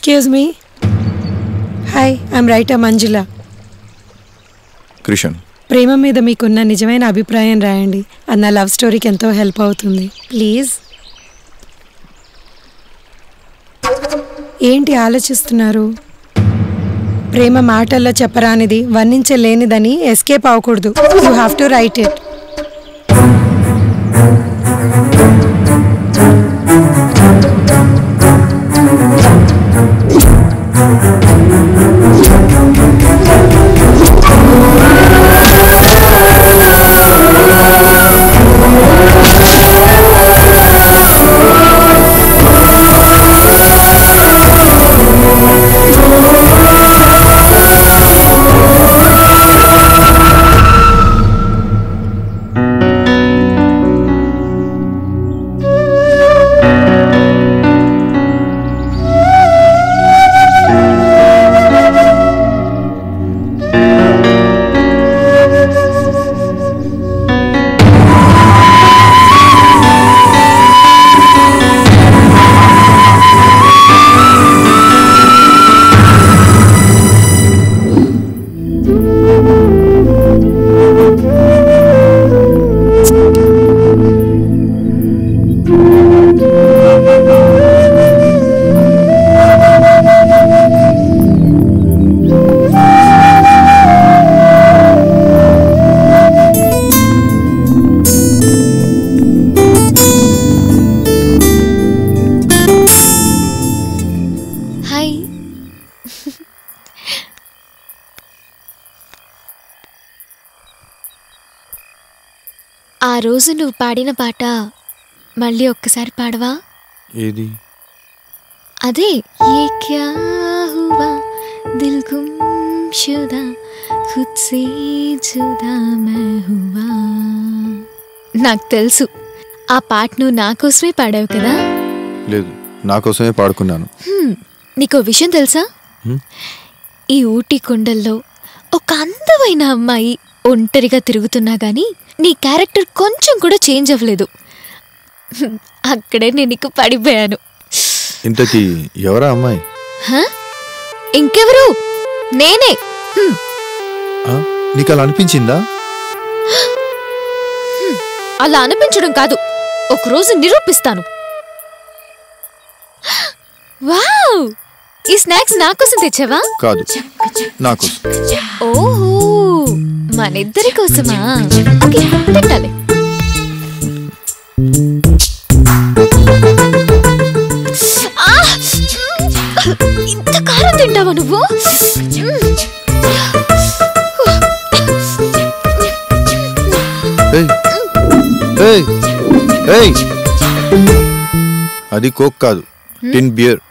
Excuse me. Hi, I'm writer Manjula. Krishan. ప్రేమ మీద మీకున్న నిజమైన అభిప్రాయం రాయండి. అది నా లవ్ స్టోరీకి ఎంతో హెల్ప్ అవుతుంది. ప్లీజ్. ఏంటి ఆలోచిస్తున్నారు? ప్రేమ మాటల్లో చెప్పరానిది, వర్ణించలేనిదని ఎస్కేప్ అవ్వకూడదు. You have to right it. ఆ రోజు నువ్వు పాడిన పాట మళ్ళీ ఒక్కసారి పాడవా? ఏది? అదే ఏ క్యా హువా దిల్ గుమ్ శుదా ఖుద్ సే జుదా మే హువా. నాకు తెలుసు ఆ పాట నువ్వు నా కోసమే పాడావు కదా? లేదు, నా కోసమే పాడుకున్నాను. నీకో విషయం తెలుసా? ఈ ఊటీ కొండల్లో ఒక అందమైన అమ్మాయి ఒంటరిగా తిరుగుతున్నా గానీ నీ క్యారెక్టర్ కొంచెం కూడా చేంజ్ అవ్వలేదు. అక్కడే నేను నీకు పడిపోయాను. ఇంతకీ ఎవరా అమ్మాయి? ఇంకెవరు? నేనే. నీకు అలా అనిపించిందా? అలా అనిపించడం కాదు, ఒకరోజు నిరూపిస్తాను. వావ్, ఈ స్నాక్స్ నా కోసం తెచ్చావా? కాదు, నా కోసం. ఓహో, మనిద్దరి కోసమా? ఓకే, తింటాలే. ఇంత కారం తింటావా నువ్వు? అది కోక్ కాదు, టిన్ బియర్.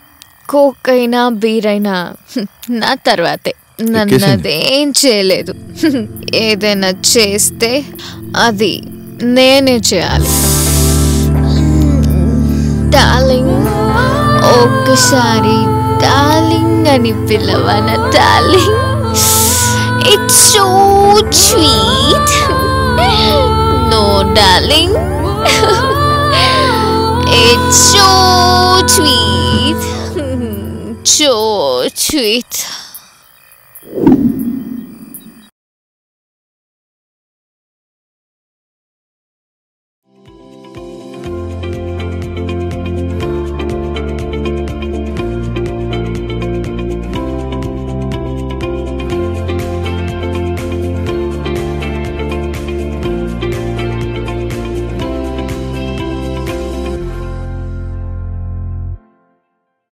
కోక్ అయినా బీర్ అయినా నా తర్వాతే. నన్ను అదేం చేయలేదు. ఏదైనా చేస్తే అది నేనే చేయాలి. డార్లింగ్, ఒక్కసారి డార్లింగ్ అని పిలవన darling? It's so sweet. No darling, it's so sweet, so sweet.